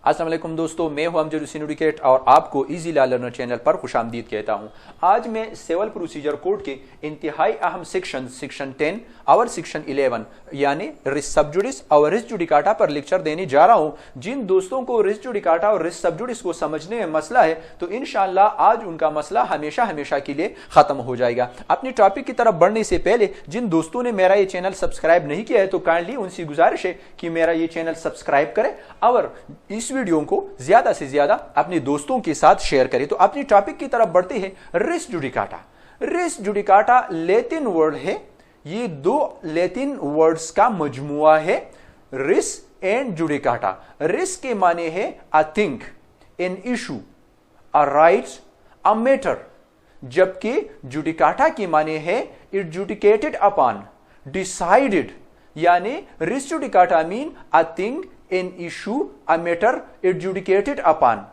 अस्सलाम वालेकुम दोस्तों, मैं हूं अमजद हुसैन एडुकेट और आपको इजी लॉ लर्नर चैनल पर खुशामदीद कहता हूं। आज मैं सिविल प्रोसीजर कोड के इंतहाई अहम सेक्शन 10 और सेक्शन 11 यानी रिस सब जुडिस और रिस जुडिकाटा पर लेक्चर देने जा रहा हूं। जिन दोस्तों को रिस जुडिकाटा और रिस सब जुडिस को समझने में मसला है तो इंशाअल्लाह आज उनका मसला हमेशा हमेशा के लिए खत्म हो जाएगा। अपने टॉपिक की तरफ बढ़ने से पहले जिन दोस्तों ने मेरा ये चैनल सब्सक्राइब नहीं किया है तो काइंडली उनसे गुजारिश है कि मेरा ये चैनल सब्सक्राइब करें और इस वीडियो को ज्यादा से ज्यादा अपने दोस्तों के साथ शेयर करें। तो अपनी टॉपिक की तरफ बढ़ते हैं। रिस जुडिकाटा। रिस जुडिकाटा लैटिन वर्ड है, ये दो लैटिन वर्ड्स का मजमुआ है, रिस एंड जुडिकाटा। रिस के माने है a thing, an issue, a rights, a matter, जबकि जुडिकाटा के माने है एडजुडिकेटेड अपॉन, डिसाइडेड, यानी रिस judicata mean a thing, an issue, a matter adjudicated upon,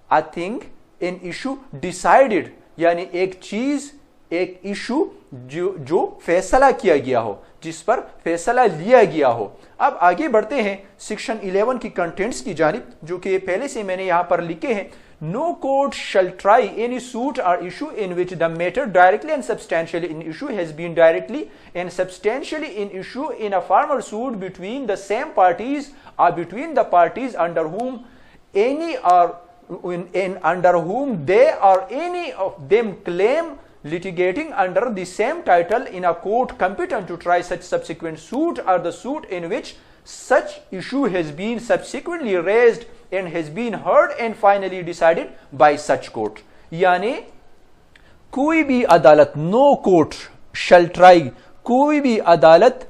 a thing, an issue decided, यानी एक चीज, एक इशू जो फैसला किया गया हो, जिस पर फैसला लिया गया हो। अब आगे बढ़ते हैं सेक्शन 11 की कंटेंट्स की जानिब, जो कि पहले से मैंने यहां पर लिखे हैं। No court shall try any suit or issue in which the matter directly and substantially in issue has been directly and substantially in issue in a formal suit between the same parties or between the parties under whom any or under whom they or any of them claim litigating under the same title in a court competent to try such subsequent suit or the suit in which such issue has been subsequently raised and has been heard and finally decided by such court। यानी कोई भी अदालत, no court शैल try, कोई भी अदालत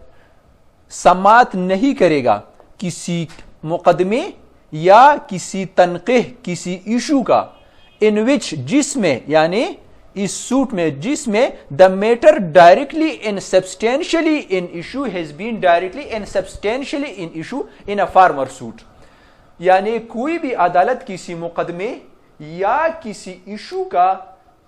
समाअत नहीं करेगा किसी मुकदमे या किसी तनक़ीह, किसी इशू का, इन विच, जिसमें, यानी इस सूट में, जिसमें the matter directly and substantially in issue has been directly and substantially in issue in a former suit. यानी कोई भी अदालत किसी मुकदमे या किसी इशू का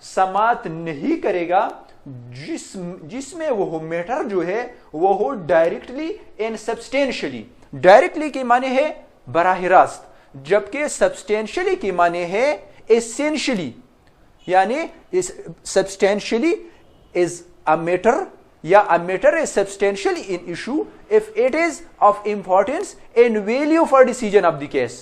समाअत नहीं करेगा जिसमें वो मैटर जो है वो हो डायरेक्टली एंड सब्सटेंशियली। डायरेक्टली के माने है बराह रास्त, जबकि सब्सटेंशियली के माने है एसेंशियली, यानी सब्सटेंशियली इज अ मैटर या a matter is substantially in issue if it is of importance and value for decision of the case।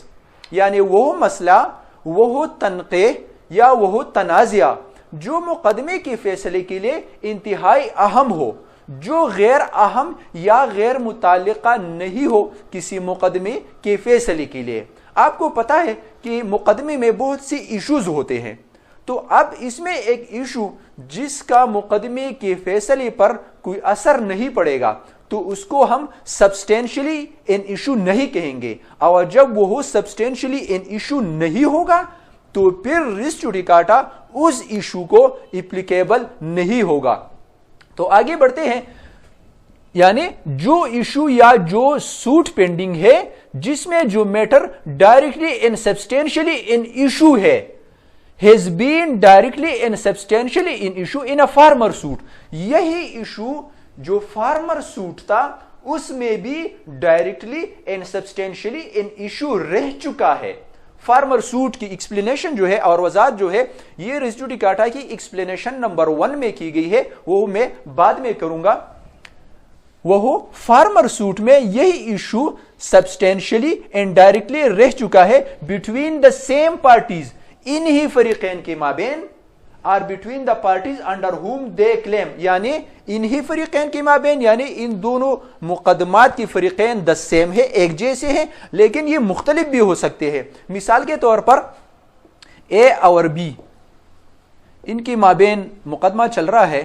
यानी वो मसला, वो तनक़ीह या वो तनाज़िया जो मुकदमे के फैसले के लिए इंतहाई अहम हो, जो गैर अहम या गैर मुताल्लिक़ा नहीं हो किसी मुकदमे के फैसले के लिए। आपको पता है कि मुकदमे में बहुत सी इश्यूज होते हैं, तो अब इसमें एक इशू जिसका मुकदमे के फैसले पर कोई असर नहीं पड़ेगा तो उसको हम सब्सटेंशियली इन इशू नहीं कहेंगे, और जब वो सब्सटेंशियली इन इशू नहीं होगा तो फिर रिस जुडिकाटा उस इशू को एप्लीकेबल नहीं होगा। तो आगे बढ़ते हैं। यानी जो इशू या जो सूट पेंडिंग है जिसमें जो matter directly and substantially in issue है, has been directly and substantially in issue in a farmer suit। यही इशू जो फार्मर सूट था उसमें भी directly and substantially in issue रह चुका है। फार्मर सूट की एक्सप्लेनेशन जो है और वजाहत जो है ये रिस जुडिकाटा की एक्सप्लेनेशन नंबर 1 में की गई है, वो मैं बाद में करूंगा। वो फार्मर सूट में यही इशू सब्सटेंशियली एंड डायरेक्टली रह चुका है बिटवीन द सेम पार्टीज, इन्हीं फरीकैन के माबेन, or between the parties under whom they claim, यानी इन्हीं फरीकैन के माबेन, यानी इन दोनों मुकदमात की फरीकैन द सेम है, एक जैसे हैं, लेकिन ये मुख्तलिफ भी हो सकते हैं। मिसाल के तौर पर ए और बी, इनके माबेन मुकदमा चल रहा है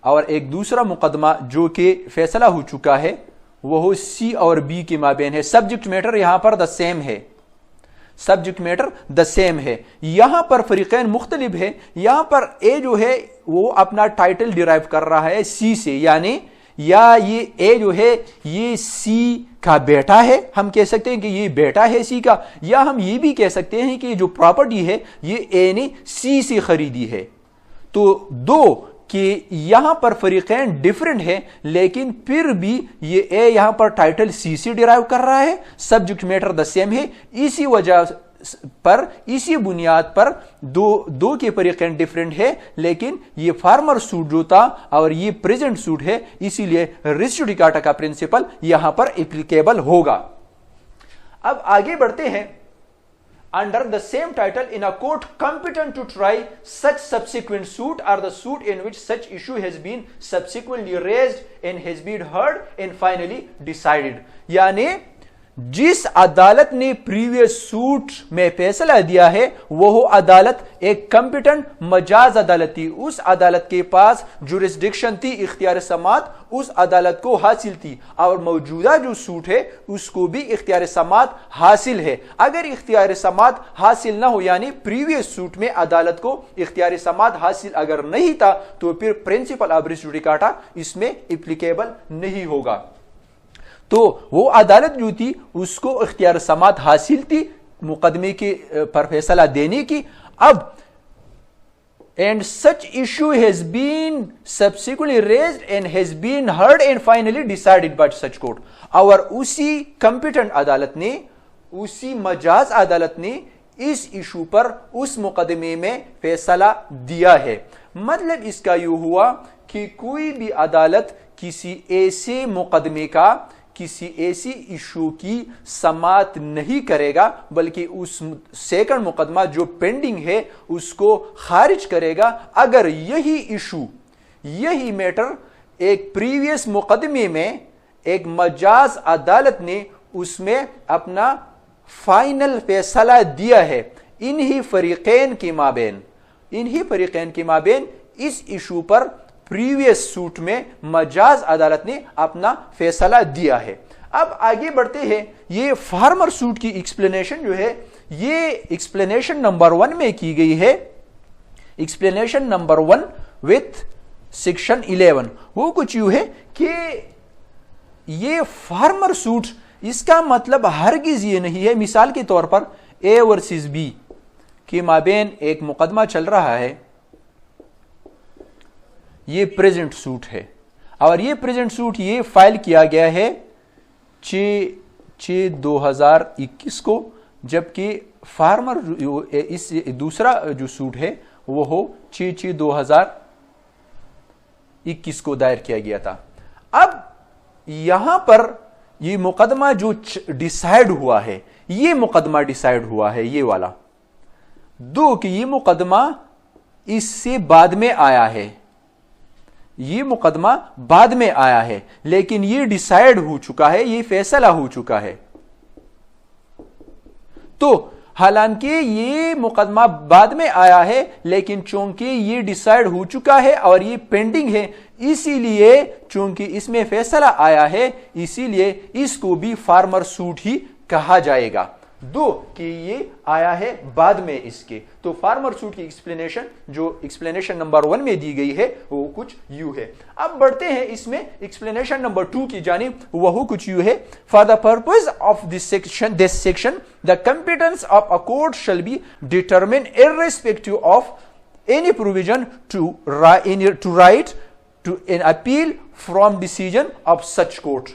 और एक दूसरा मुकदमा जो कि फैसला हो चुका है वो सी और बी के माबेन है। सब्जेक्ट मैटर यहां पर द सेम है, सब्जेक्ट मैटर द सेम है। यहां पर फरीकैन मुख्तलिफ है। यहां पर ए जो है वो अपना टाइटल डिराइव कर रहा है सी से, यानी या ये ए जो है ये सी का बेटा है, हम कह सकते हैं कि ये बेटा है सी का, या हम ये भी कह सकते हैं कि जो प्रॉपर्टी है ये ए ने सी से खरीदी है। तो दो کہ یہاں پر فریقین ڈیفرنٹ ہیں لیکن پھر بھی یہ اے یہاں پر ٹائٹل سی سے ڈیرائیو کر رہا ہے, سبجیکٹ میٹر دا سیم ہے, اسی وجہ پر اسی بنیاد پر دو کے فریقین ڈیفرنٹ ہے لیکن یہ فارمر سوٹ جو تھا اور یہ پریزنٹ سوٹ ہے, اسی لیے ریس جوڈیکاٹا کا پرنسپل یہاں پر اپلیکیبل ہوگا. اب آگے بڑھتے ہیں. Under the same title in a court competent to try such subsequent suit or the suit in which such issue has been subsequently raised and has been heard and finally decided. یعنی جس عدالت نے previous suit میں فیصلہ دیا ہے وہ عدالت ایک کمپیٹنٹ مجاز عدالت تھی, اس عدالت کے پاس جورسڈکشن تھی, اختیار سماعت اس عدالت کو حاصل تھی, اور موجودہ جو سوٹ ہے اس کو بھی اختیار سماعت حاصل ہے. اگر اختیار سماعت حاصل نہ ہو یعنی پریویس سوٹ میں عدالت کو اختیار سماعت حاصل اگر نہیں تھا تو پھر پرنسپل آف ریس جوڈیکاٹا اس میں اپلیکیبل نہیں ہوگا. تو وہ عدالت جو تھی اس کو اختیار سماعت حاصل تھی مقدمے کے پر فیصلہ دینے کی. اب and such issue has been subsequently raised and has been heard and finally decided by such court. اور اسی کمپیٹنٹ عدالت نے, اسی مجاز عدالت نے اس ایشو پر اس مقدمے میں فیصلہ دیا ہے. مطلب اس کا یہ ہوا کہ کوئی بھی عدالت کسی ایسے مقدمے کا, کسی ایسی ایشو کی سماعت نہیں کرے گا بلکہ اس سیکنڈ مقدمہ جو پینڈنگ ہے اس کو خارج کرے گا اگر یہی ایشو, یہی میٹر ایک پریویس مقدمے میں ایک مجاز عدالت نے اس میں اپنا فائنل فیصلہ دیا ہے. انہی فریقین کے مابین اس ایشو پر پریویس سوٹ میں مجاز عدالت نے اپنا فیصلہ دیا ہے. اب آگے بڑھتے ہیں. یہ فارمر سوٹ کی ایکسپلینیشن جو ہے یہ ایکسپلینیشن نمبر 1 میں کی گئی ہے. ایکسپلینیشن نمبر 1 وتھ سیکشن 11 وہ کچھ یوں ہے کہ یہ فارمر سوٹ اس کا مطلب ہرگز یہ نہیں ہے, مثال کے طور پر اے ورسز بی کے مابین ایک مقدمہ چل رہا ہے, یہ پریزنٹ سوٹ ہے اور یہ پریزنٹ سوٹ یہ فائل کیا گیا ہے 6/2021 کو, جبکہ فارمر اس دوسرا جو سوٹ ہے وہ ہو 6/2021 کو دائر کیا گیا تھا. اب یہاں پر یہ مقدمہ جو ڈیسائیڈ ہوا ہے, یہ مقدمہ ڈیسائیڈ ہوا ہے یہ والا, دو کہ یہ مقدمہ اس سے بعد میں آیا ہے, یہ مقدمہ بعد میں آیا ہے لیکن یہ ڈیسائیڈ ہو چکا ہے, یہ فیصلہ ہو چکا ہے. تو حالانکہ یہ مقدمہ بعد میں آیا ہے لیکن چونکہ یہ ڈیسائیڈ ہو چکا ہے اور یہ پینڈنگ ہے, اسی لیے چونکہ اس میں فیصلہ آیا ہے اسی لیے اس کو بھی فارمر سوٹ ہی کہا جائے گا. دو کہ یہ آیا ہے بعد میں اس کے. تو فارمر سوٹ کی ایکسپلینیشن جو ایکسپلینیشن نمبر 1 میں دی گئی ہے وہ کچھ یوں ہے. اب بڑھتے ہیں اس میں ایکسپلینیشن نمبر 2 کی جانب, وہ کچھ یوں ہے. For the purpose of this section the competence of a court shall be determined irrespective of any provision to right to an appeal from decision of such court.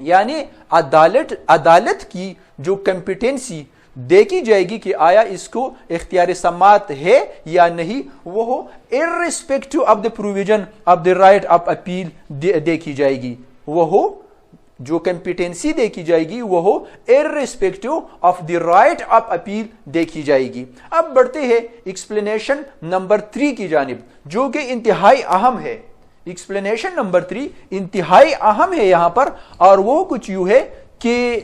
یعنی عدالت کی جو کمپیٹنسی دیکھی جائے گی کہ آیا اس کو اختیار سماعت ہے یا نہیں, وہ ہو irrespective of the provision of the right of appeal دیکھی جائے گی, وہ ہو جو کمپیٹنسی دیکھی جائے گی وہ ہو irrespective of the right of appeal دیکھی جائے گی. اب بڑھتے ہیں ایکسپلینیشن نمبر 3 کی جانب جو کہ انتہائی اہم ہے. ایکسپلینیشن نمبر 3 انتہائی اہم ہے یہاں پر, اور وہ کچھ یوں ہے کہ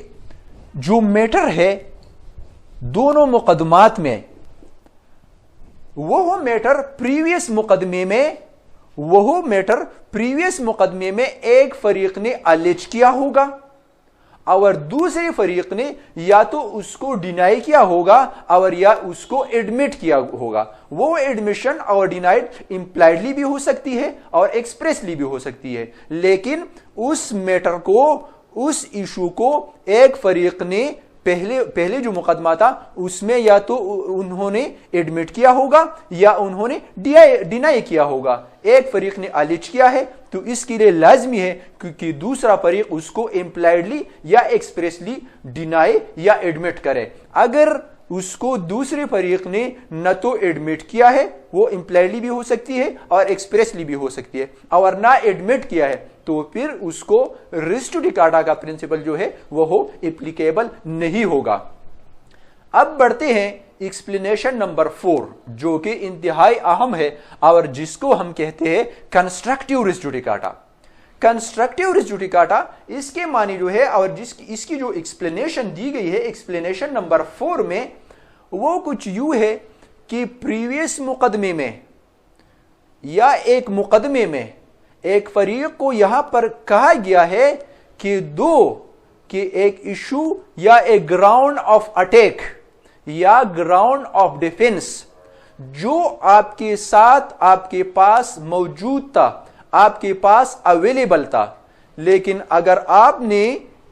جو میٹر ہے دونوں مقدمات میں وہ میٹر پریویس مقدمے میں ایک فریق نے الیج کیا ہوگا اور دوسرے فریق نے یا تو اس کو ڈینائی کیا ہوگا اور یا اس کو ایڈمٹ کیا ہوگا. وہ ایڈمیشن اور ڈینائیڈ امپلائڈلی بھی ہو سکتی ہے اور ایکسپریسلی بھی ہو سکتی ہے, لیکن اس میٹر کو, اس ایشو کو ایک فریق نے पहले जो मुकदमा था उसमें या तो उन्होंने एडमिट किया होगा या उन्होंने डिनाई किया होगा। एक फरीक ने अलिज किया है तो इसके लिए लाजमी है क्योंकि दूसरा फरीक उसको इम्प्लाइडली या एक्सप्रेसली डिनाई या एडमिट करे। अगर उसको दूसरे फरीक ने न तो एडमिट किया है, वो इम्प्लाइडली भी हो सकती है और एक्सप्रेसली भी हो सकती है, और ना एडमिट किया है तो फिर उसको रेस जुडिकाटा का प्रिंसिपल जो है वो एप्लीकेबल नहीं होगा। अब बढ़ते हैं एक्सप्लेनेशन नंबर 4 जो कि इंतहाई अहम है और जिसको हम कहते हैं constructive res judicata. Constructive res judicata इसके मानी जो है और इसकी जो एक्सप्लेनेशन दी गई है एक्सप्लेनेशन नंबर 4 में, वो कुछ यूं है कि प्रीवियस मुकदमे में या एक मुकदमे में एक फरीक को यहां पर कहा गया है कि एक इशू या एक ग्राउंड ऑफ अटैक या ग्राउंड ऑफ डिफेंस जो आपके साथ आपके पास मौजूद था, आपके पास अवेलेबल था, लेकिन अगर आपने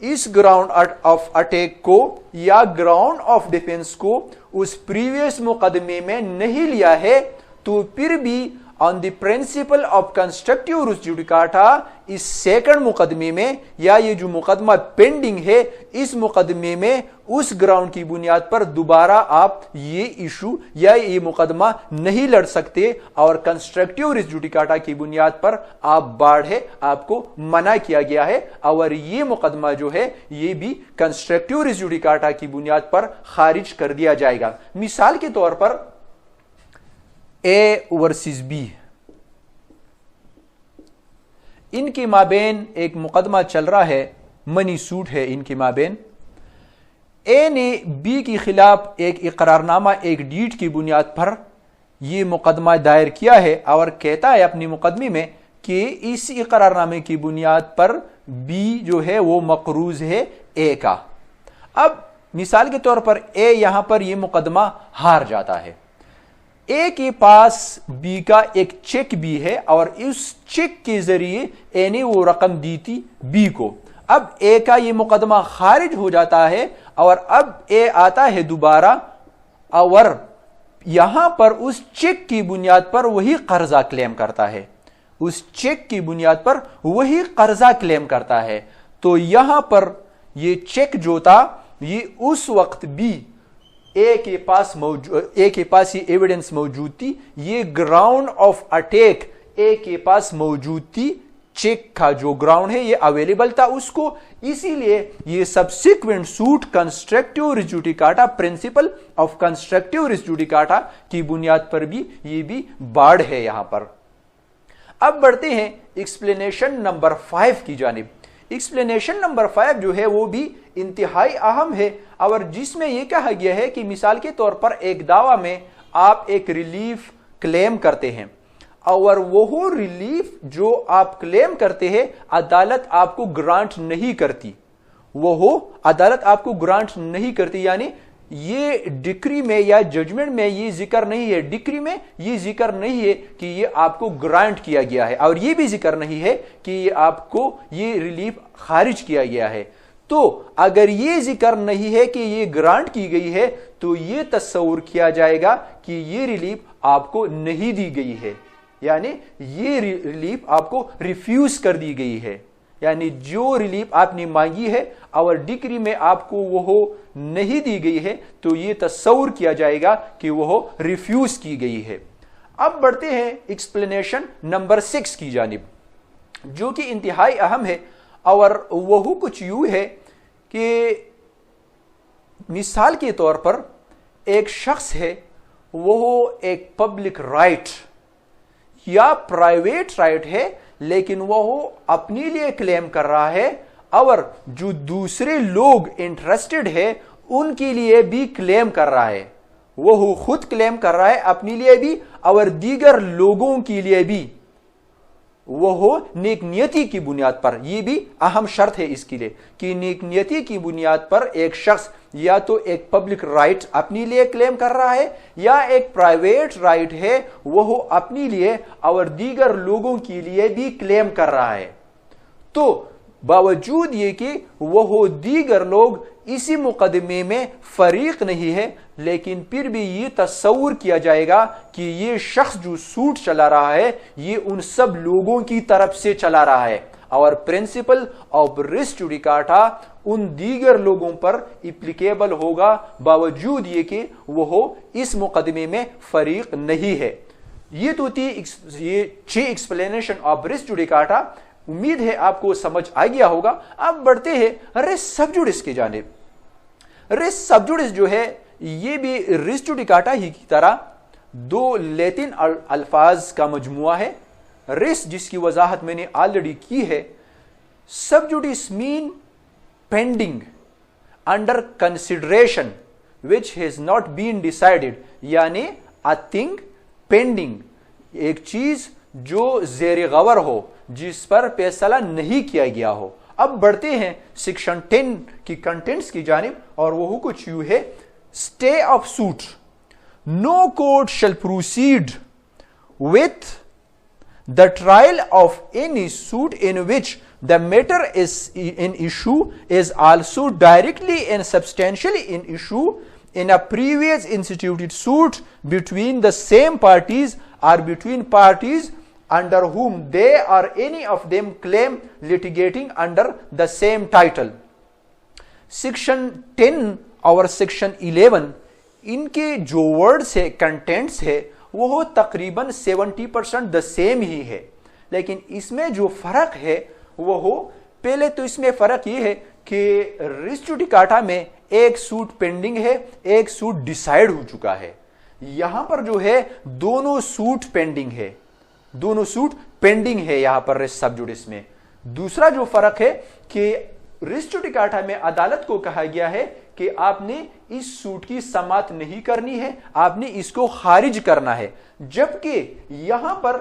इस ग्राउंड ऑफ अटैक को या ग्राउंड ऑफ डिफेंस को उस प्रीवियस मुकदमे में नहीं लिया है तो फिर भी on the principle of constructive res judicata इस सेकंड मुकदमे में या ये जो मुकदमा पेंडिंग है इस मुकदमे में उस ग्राउंड की बुनियाद पर दोबारा आप ये इशू या ये मुकदमा नहीं लड़ सकते और कंस्ट्रक्टिव रेस जुडिकाटा की बुनियाद पर आप बाढ़ है, आपको मना किया गया है और ये मुकदमा जो है ये भी कंस्ट्रक्टिव रेस जुडिकाटा की बुनियाद पर खारिज कर दिया जाएगा। मिसाल के तौर पर ए वर्सेस बी, इनके माबेन एक मुकदमा चल रहा है, मनी सूट है इनके माबेन। ए ने बी के खिलाफ एक इकरारनामा एक डीड की बुनियाद पर यह मुकदमा दायर किया है और कहता है अपने मुकदमे में कि इस इकरारनामे की बुनियाद पर बी जो है वो मकरूज है ए का। अब मिसाल के तौर पर ए यहां पर यह मुकदमा हार जाता है। ए के पास बी का एक चेक भी है और इस चेक के जरिए ए ने वो रकम दी थी बी को। अब ए का ये मुकदमा खारिज हो जाता है और अब ए आता है दोबारा और यहां पर उस चेक की बुनियाद पर वही कर्जा क्लेम करता है, उस चेक की बुनियाद पर वही कर्जा क्लेम करता है। तो यहां पर ये चेक जो था ये उस वक्त भी ए के पास ये एविडेंस मौजूद थी, ये ग्राउंड ऑफ अटैक ए के पास मौजूद थी, चेक का जो ग्राउंड है ये अवेलेबल था उसको, इसीलिए ये subsequent suit constructive res judicata principle of constructive res judicata की बुनियाद पर भी ये भी बाढ़ है यहां पर। अब बढ़ते हैं एक्सप्लेनेशन नंबर 5 की जानिब। एक्सप्लेनेशन नंबर 5 जो है वो भी इंतहाई अहम है और जिसमें यह कहा गया है कि मिसाल के तौर पर एक दावा में आप एक रिलीफ क्लेम करते हैं और वो रिलीफ जो आप क्लेम करते हैं अदालत आपको ग्रांट नहीं करती, अदालत आपको ग्रांट नहीं करती, यानी ये डिक्री में या जजमेंट में ये जिक्र नहीं है, डिक्री में ये जिक्र नहीं है कि ये आपको ग्रांट किया गया है और ये भी जिक्र नहीं है कि ये आपको ये रिलीफ खारिज किया गया है। तो अगर ये जिक्र नहीं है कि ये ग्रांट की गई है तो ये तस्वुर किया जाएगा कि ये रिलीफ आपको नहीं दी गई है, यानी ये रिलीफ आपको रिफ्यूज कर दी गई है, यानी जो रिलीफ आपने मांगी है और डिक्री में आपको वो नहीं दी गई है तो ये तस्वुर किया जाएगा कि वो रिफ्यूज की गई है। अब बढ़ते हैं एक्सप्लेनेशन नंबर 6 की जानिब जो कि इंतहाई अहम है और वह कुछ यूं है कि मिसाल के तौर पर एक शख्स है, वो एक पब्लिक राइट या प्राइवेट राइट है लेकिन वह अपने लिए क्लेम कर रहा है और जो दूसरे लोग इंटरेस्टेड है उनके लिए भी क्लेम कर रहा है, वह खुद क्लेम कर रहा है अपने लिए भी और दीगर लोगों के लिए भी, वह नेक नियति की बुनियाद पर। यह भी अहम शर्त है इसके लिए कि नेक नियति की बुनियाद पर एक शख्स या तो एक पब्लिक राइट अपने लिए क्लेम कर रहा है या एक प्राइवेट राइट है वह अपने लिए और दीगर लोगों के लिए भी क्लेम कर रहा है। तो बावजूद ये कि वो दीगर लोग इसी मुकदमे में फरीक नहीं है, लेकिन फिर भी ये तस्वुर किया जाएगा कि ये शख्स जो सूट चला रहा है ये उन सब लोगों की तरफ से चला रहा है, और प्रिंसिपल ऑफ रिस जुडिकाटा उन दीगर लोगों पर एप्लीकेबल होगा बावजूद ये कि वो इस मुकदमे में फरीक नहीं है। ये तो थी ये 6 एक्सप्लेनेशन ऑफ रिस जुडिकाटा। उम्मीद है आपको समझ आ गया होगा। अब बढ़ते हैं रिस सबजुडिस की जानिब। रिस सबजुडिस जो है ये भी रिस जुडिकाटा ही की तरह 2 लैटिन अल्फाज का मजमुआ है। रिस जिसकी वजाहत मैंने ऑलरेडी की है। Sub judice mean pending, under consideration, which has not been decided, यानी अ थिंग पेंडिंग, एक चीज जो ज़ेर गवर हो, जिस पर फैसला नहीं किया गया हो। अब बढ़ते हैं सेक्शन 10 की कंटेंट्स की जानिब, और वो कुछ यूं है। Stay of suit, no court shall proceed with the trial of any suit in which the matter is in issue is also directly and substantially in issue in a previous instituted suit between the same parties or between parties under whom they or any of them claim litigating under the same title. Section 10 और Section 11 इनके जो words है, contents है, वो तकरीबन 70% the same ही है, लेकिन इसमें जो फर्क है वो पहले तो इसमें फर्क ये है कि रिस जुडिकाटा में एक सूट पेंडिंग है, एक सूट डिसाइड हो चुका है। यहां पर जो है दोनों सूट पेंडिंग है, दोनों सूट पेंडिंग है यहां पर रिस सबजुडिस में। दूसरा जो फर्क है कि रिस जुडिकाटा में अदालत को कहा गया है कि आपने इस सूट की समाअत नहीं करनी है, आपने इसको खारिज करना है, जबकि यहां पर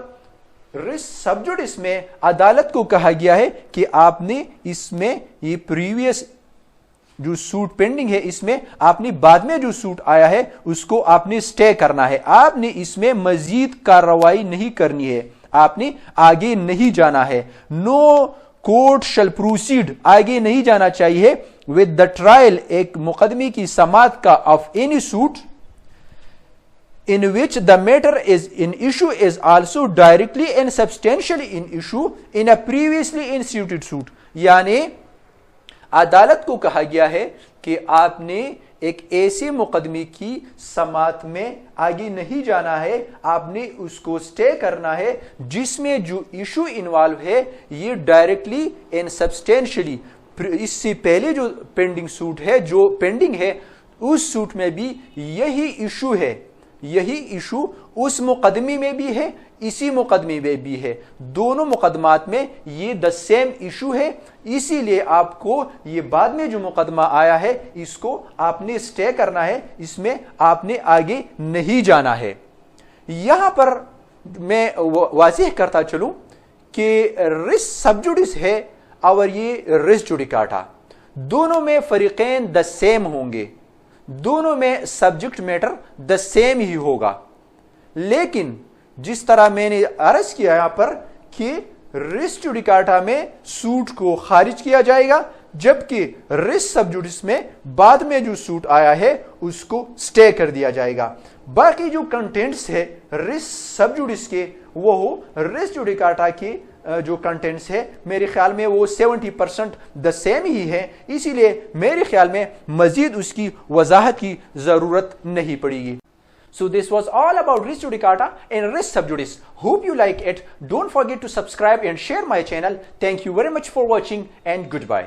रिस सबजुडिस में अदालत को कहा गया है कि आपने इसमें ये प्रीवियस जो सूट पेंडिंग है इसमें आपने बाद में जो सूट आया है उसको आपने स्टे करना है, आपने इसमें मजीद कार्रवाई नहीं करनी है, आपने आगे नहीं जाना है। नो कोर्ट शैल प्रोसीड, आगे नहीं जाना चाहिए विद द ट्रायल, एक मुकदमे की समाअत का, of any suit in which the matter is in issue is also directly and substantially in issue in a previously instituted suit। यानी अदालत को कहा गया है कि आपने एक ऐसे मुकदमे की समाअत में आगे नहीं जाना है, आपने उसको स्टे करना है जिसमें जो इशू इन्वॉल्व है ये डायरेक्टली एंड सब्सटेंशियली, इससे पहले जो पेंडिंग सूट है, जो पेंडिंग है, उस सूट में भी यही इशू है, यही इशू उस मुकदमे में भी है, इसी मुकदमे में भी है, दोनों मुकदमात में ये द सेम इशू है। इसीलिए आपको ये बाद में जो मुकदमा आया है इसको आपने स्टे करना है, इसमें आपने आगे नहीं जाना है। यहां पर मैं वाज़ेह करता चलूं कि रिस सबजुडिस है और ये रिस जुडिकाटा, दोनों में फरीकैन द सेम होंगे, दोनों में सब्जेक्ट मैटर द सेम ही होगा। लेकिन जिस तरह मैंने अर्ज किया यहां पर कि रिस जुडिकाटा में सूट को खारिज किया जाएगा, जबकि रिस सबजुडिस में बाद में जो सूट आया है उसको स्टे कर दिया जाएगा। बाकी जो कंटेंट्स है रिस सबजुडिस के, वो रिस जुडिकाटा के जो कंटेंट्स है मेरे ख्याल में वो 70% द सेम ही है, इसीलिए मेरे ख्याल में मजीद उसकी वजाहत की जरूरत नहीं पड़ेगी। So this was all about res judicata and res subjudice. Hope you like it. Don't forget to subscribe and share my channel. Thank you very much for watching and goodbye.